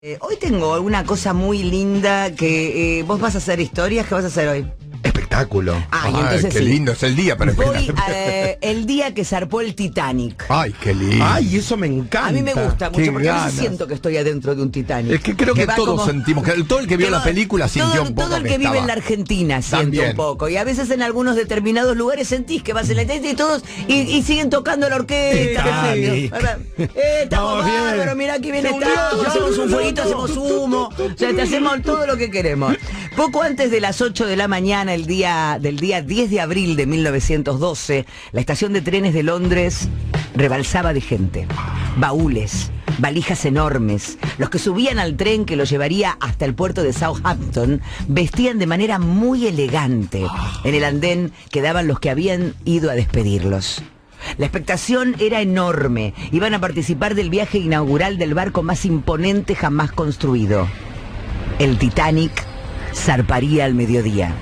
Hoy tengo una cosa muy linda que vos vas a hacer historias. ¿Qué vas a hacer hoy? Espectáculo. Ay, entonces qué sí. lindo es el día para Voy esperar. el día que zarpó el Titanic. Ay, qué lindo. Ay, eso me encanta. A mí me gusta Qué mucho porque a ganas. veces siento que estoy adentro de un Titanic. Es que creo que va todos como- sentimos, que todo el que vio la película sintió un poco todo el que vive estaba. en la Argentina siente También. un poco. Y a veces en algunos determinados lugares sentís que vas en la Titanic y todos y siguen tocando la orquesta. Titanic. Estamos Vamos bien. bárbaros, mirá que bien Se hundió, estamos. ya, Hacemos un ya, fueguito, ya, hacemos humo. O sea, te hacemos todo lo que queremos. Poco antes de las 8 de la mañana, del día 10 de abril de 1912, la estación de trenes de Londres rebalsaba de gente. Baúles, valijas enormes. Los que subían al tren que los llevaría hasta el puerto de Southampton vestían de manera muy elegante. En el andén quedaban los que habían ido a despedirlos. La expectación era enorme. Iban a participar del viaje inaugural del barco más imponente jamás construido. El Titanic zarparía al mediodía.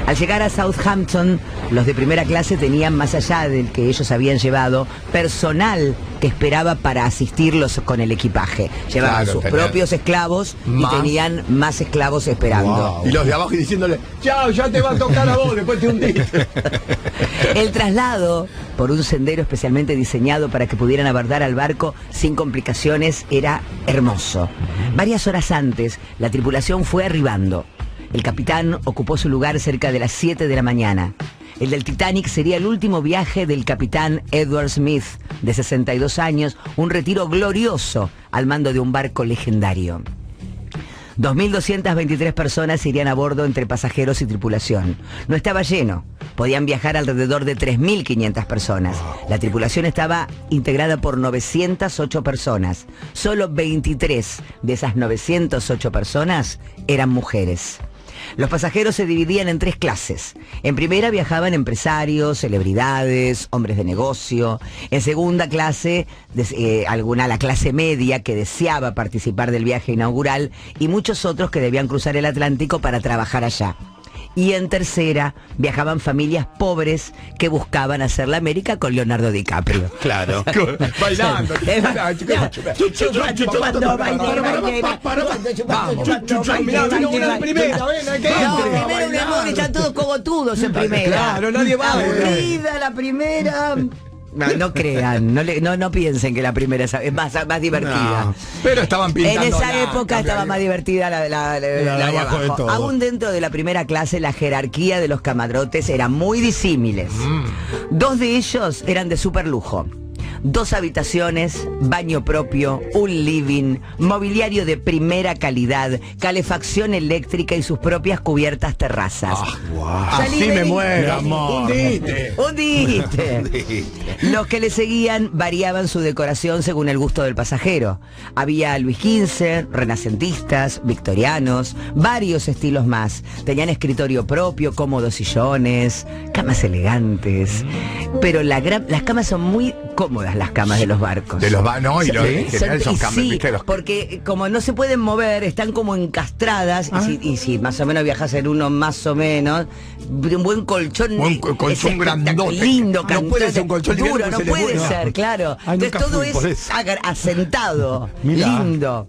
Al llegar a Southampton, los de primera clase tenían, más allá del que ellos habían llevado, personal que esperaba para asistirlos con el equipaje. Llevaban Claro, sus tener propios esclavos más. y tenían más esclavos esperando. Wow. Y los de abajo diciéndole, chao, ya te va a tocar a vos, después te hundiste. El traslado por un sendero especialmente diseñado para que pudieran abordar al barco sin complicaciones era hermoso. Varias horas antes, la tripulación fue arribando. El capitán ocupó su lugar cerca de las 7 de la mañana. El del Titanic sería el último viaje del capitán Edward Smith, de 62 años, un retiro glorioso al mando de un barco legendario. 2.223 personas irían a bordo entre pasajeros y tripulación. No estaba lleno. Podían viajar alrededor de 3.500 personas. La tripulación estaba integrada por 908 personas. Solo 23 de esas 908 personas eran mujeres. Los pasajeros se dividían en 3 clases. En primera viajaban empresarios, celebridades, hombres de negocio. En segunda clase, la clase media que deseaba participar del viaje inaugural y muchos otros que debían cruzar el Atlántico para trabajar allá. Y en tercera, viajaban familias pobres que buscaban hacer la América con Leonardo DiCaprio. Claro. Bailando. Mirá, vino una primera, ven, hay que No, entre. primero un amor y están todos cogotudos en primera. Claro, nadie va. Aburrida la primera. No crean, no piensen que la primera es más divertida. No, pero estaban pintando. En esa época estaba más divertida la de abajo de abajo. todo. Aún dentro de la primera clase, la jerarquía de los camarotes era muy disímiles. 2 de ellos eran de super lujo. 2 habitaciones, baño propio, un living, mobiliario de primera calidad, calefacción eléctrica y sus propias cubiertas terrazas. Salí Así de me ahí. muero, amor. Hundite. Hundiste. Los que le seguían variaban su decoración según el gusto del pasajero. Había Luis XV, renacentistas, victorianos, varios estilos más. Tenían escritorio propio, cómodos sillones, camas elegantes. Pero las camas son muy cómodas, las camas de los barcos. De los no, y los en Son- general son y cambios, sí, ¿viste? Los- porque como no se pueden mover, están como encastradas. Y si más o menos viajas en uno más o menos, un buen colchón. Colchón es espectacular, grandote. lindo, No puede ser un colchón duro, liviano, no se le puede mueve. ser, claro. Ay, Entonces nunca todo fui, por es eso. asentado, Mirá. lindo.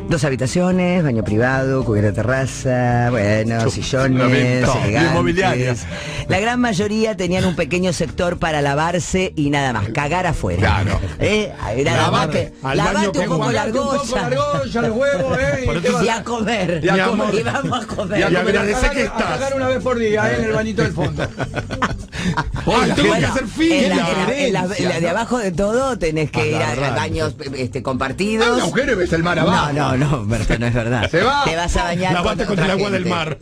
2 habitaciones, baño privado, cubierta de terraza, bueno, sillones, todo, inmobiliaria. elegantes. La gran mayoría tenían un pequeño sector para lavarse y nada más, cagar afuera. Claro. Nada más Lavate, que al baño lavate un con poco la guardate un poco argolla. la argolla, los huevos, Por eso- Y a comer. Y a comer. Y vamos a comer. Y a comer. Agradecé que A estás. cagar una vez por día, en el bañito del fondo. Ay, tengo bueno, que hacer fila. En la de abajo de todo tenés que ir a Agarrando. baños Hay compartidos. un agujero y ves el mar abajo. No, Berta, no es verdad. Se va. Te vas a bañar Lavate con otra el agua gente. del mar.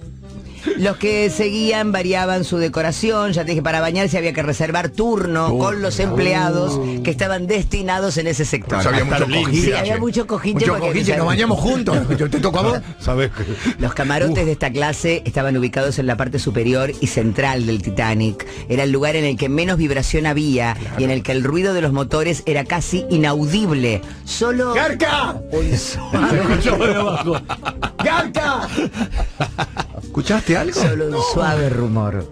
Los que seguían variaban su decoración. Ya te dije, para bañarse había que reservar turno con los empleados que estaban destinados en ese sector. Por eso había mucho Hasta el cojinche. Sí, había mucho cojinche Mucho porque- cojinche, nos bañamos juntos. Yo te toco a vos. ¿Sabes? Los camarotes de esta clase estaban ubicados en la parte superior y central del Titanic. Era el lugar en el que menos vibración había y en el que el ruido de los motores era casi inaudible. Solo ¡Garca! un suave, ¡Garca! ¿Escuchaste algo? solo un suave rumor.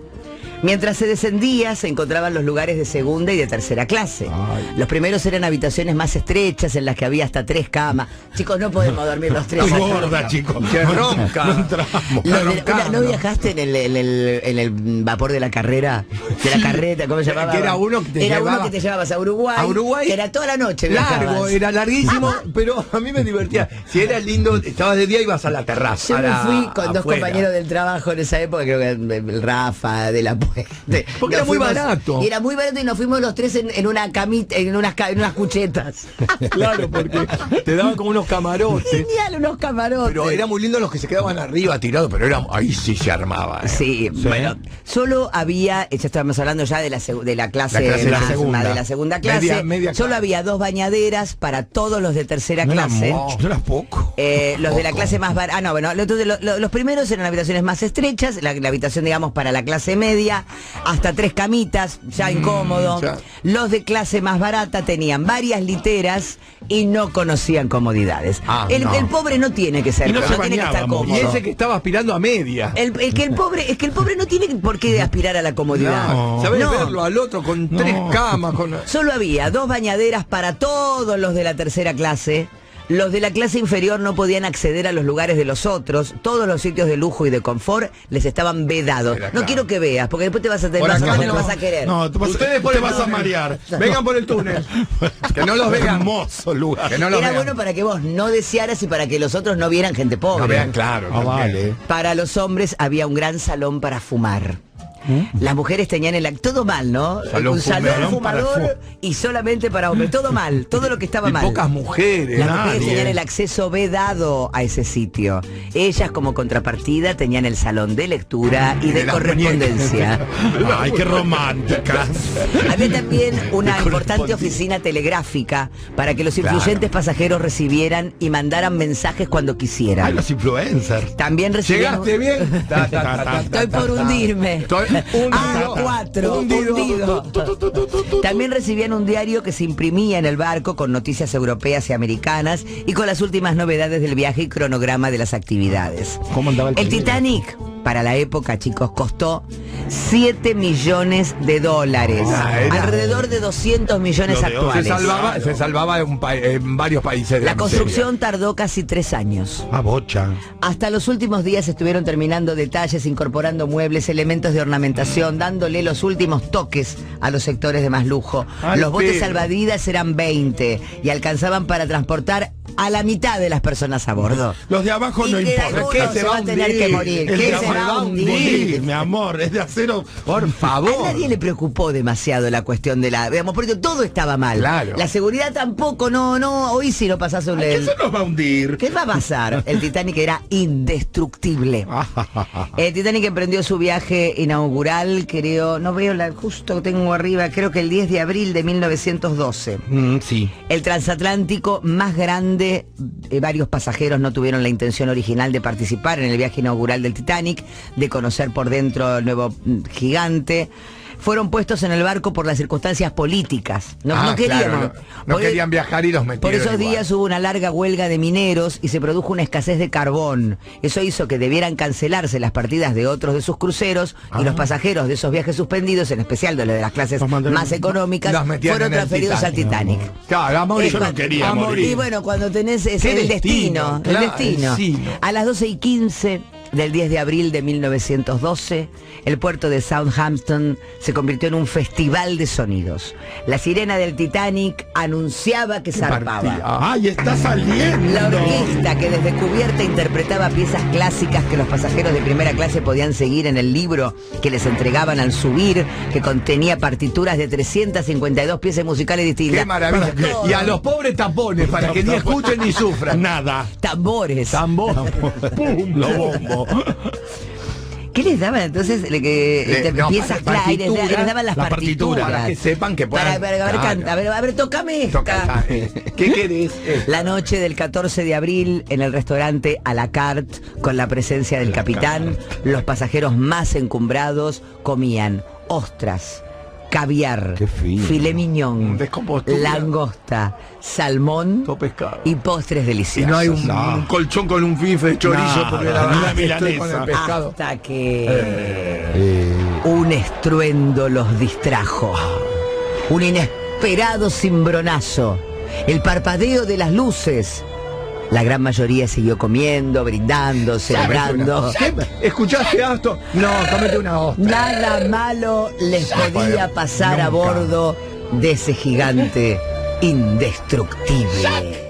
Mientras se descendía, se encontraban los lugares de segunda y de tercera clase. Los primeros eran habitaciones más estrechas, en las que había hasta 3 camas. Chicos, no podemos dormir los 3. Estoy gorda, chicos. Que ronca. No entramos. ¿No viajaste en el vapor de la carrera? De la carreta, ¿cómo se llamaba? Que era uno que te Era llevaba uno que te llevabas a Uruguay. a Uruguay. Que era toda la noche. Largo, viajabas. era larguísimo, pero a mí me divertía. Si era lindo, estabas de día, ibas a la terraza. Yo me fui con dos afuera. compañeros del trabajo en esa época, creo que el Rafa, de la Puente. Porque era muy barato. Y era muy barato y nos fuimos los 3 en una camita, en unas cuchetas. Claro, porque te daban como unos camarotes. Genial, unos camarotes. Pero era muy lindo los que se quedaban arriba tirados, pero era, ahí sí se armaba. Sí, bueno, solo había, ya estábamos hablando ya de la clase, La clase de la más, segunda. más de la segunda clase, Media solo clase. había 2 bañaderas para todos los de tercera clase. No era poco. Los de la clase más barata. Ah, no, bueno, entonces los primeros eran habitaciones más estrechas, la habitación, digamos, para la clase media, hasta 3 camitas, ya incómodo. ya. Los de clase más barata tenían varias literas y no conocían comodidades. El pobre no tiene que ser, Y no se tiene que estar bañábamos. cómodo. Y ese que estaba aspirando a media. Es que el pobre no tiene por qué aspirar a la comodidad. No. ¿Sabés No. verlo al otro con 3 camas? Con... Solo había 2 bañaderas para todos los de la tercera clase. Los de la clase inferior no podían acceder a los lugares de los otros. Todos los sitios de lujo y de confort les estaban vedados. Era No claro. quiero que veas, porque después te vas a tener Por más acá o menos no. no vas a querer. No, Ustedes por te el vas a túnel. marear. Vengan por el túnel. Que no los vean. Hermoso lugar. Que no los Era vean. bueno para que vos no desearas y para que los otros no vieran gente pobre. No vean, claro. Ah, también. vale. Para los hombres había un gran salón para fumar. Las mujeres tenían todo mal, ¿no? Salón Un salón salón para fumador y solamente para hombres. Todo mal, todo lo que estaba Y mal. pocas mujeres. Las mujeres nadie. tenían el acceso vedado a ese sitio. Ellas, como contrapartida, tenían el salón de lectura y de las correspondencia. Ay, qué románticas. Había también una importante oficina telegráfica para que los influyentes pasajeros recibieran y mandaran mensajes cuando quisieran. Ay, los influencers. También recibían... ¿Llegaste bien? Estoy por hundirme. Estoy hundido. A4, Hundido. hundido. También recibían un diario que se imprimía en el barco con noticias europeas y americanas y con las últimas novedades del viaje y cronograma de las actividades. ¿Cómo andaba el El colegio? Titanic, para la época, chicos, costó $7 millones. Era- Alrededor de 200 millones Lo de hoy. actuales. Se salvaba en varios países de La miseria. construcción tardó casi 3 años. A bocha. Hasta los últimos días estuvieron terminando detalles, incorporando muebles, elementos de ornamentación, dándole los últimos toques a los sectores de más lujo. Al Los botes pedo. salvavidas eran 20 y alcanzaban para transportar a la mitad de las personas a bordo. Los de abajo Y no que importa. alguno ¿Qué se va a tener que morir? El ¿Qué de se abajo va a hundir? mi amor, es de acero. Por A favor. nadie le preocupó demasiado la cuestión de la... Digamos, porque todo estaba mal. Claro. La seguridad tampoco, no, hoy sí no pasás un... ¿Qué se nos va a hundir? ¿Qué va a pasar? El Titanic era indestructible. El Titanic emprendió su viaje inaugural, creo, no veo justo tengo arriba, creo que el 10 de abril de 1912. Sí. El transatlántico más grande, varios pasajeros no tuvieron la intención original de participar en el viaje inaugural del Titanic, de conocer por dentro el nuevo gigante. Fueron puestos en el barco por las circunstancias políticas. No queríamos. Claro, no Por querían viajar y los metieron. por esos igual. días hubo una larga huelga de mineros y se produjo una escasez de carbón. Eso hizo que debieran cancelarse las partidas de otros de sus cruceros y los pasajeros de esos viajes suspendidos, en especial de los de las clases Los mandaron- más económicas, Los metían fueron en el transferidos al Titanic. Claro, a morir. Es Yo no cuando- quería a morir. Y bueno, cuando tenés ese, Qué el destino, destino, claro, el destino. sí. A las 12:15 del 10 de abril de 1912, el puerto de Southampton se convirtió en un festival de sonidos. La sirena del Titanic anunciaba que zarpaba. partida. ¡Ay, está saliendo! La orquesta que desde cubierta interpretaba piezas clásicas que los pasajeros de primera clase podían seguir en el libro que les entregaban al subir, que contenía partituras de 352 piezas musicales distintas. Qué maravilla. Todo. Y a los pobres tapones, para que ni escuchen ni sufran. Nada. Tambores. Tambor. ¡Pum! Lo bombo. ¿Qué les daban entonces? No, Piezas claras, partituras, les daban las la partituras. partitura, para que sepan que puedan. A ver, tócame esta. Toca. ¿Qué querés? La noche del 14 de abril, en el restaurante A la Carte, con la presencia del capitán, los pasajeros más encumbrados comían ostras, caviar, Qué fino. filé miñón, Descompostura. langosta, salmón Todo pescado. y postres Y deliciosos. no hay un No. colchón con un bife de chorizo Nada, porque ni la una verdad que estoy con milanesa. el pescado. Hasta que... Un estruendo los distrajo. Un inesperado cimbronazo. El parpadeo de las luces. La gran mayoría siguió comiendo, brindando, celebrando. ¿Qué? ¿Escuchaste esto? No, comete una ostra. Nada malo les podía pasar a bordo de ese gigante indestructible.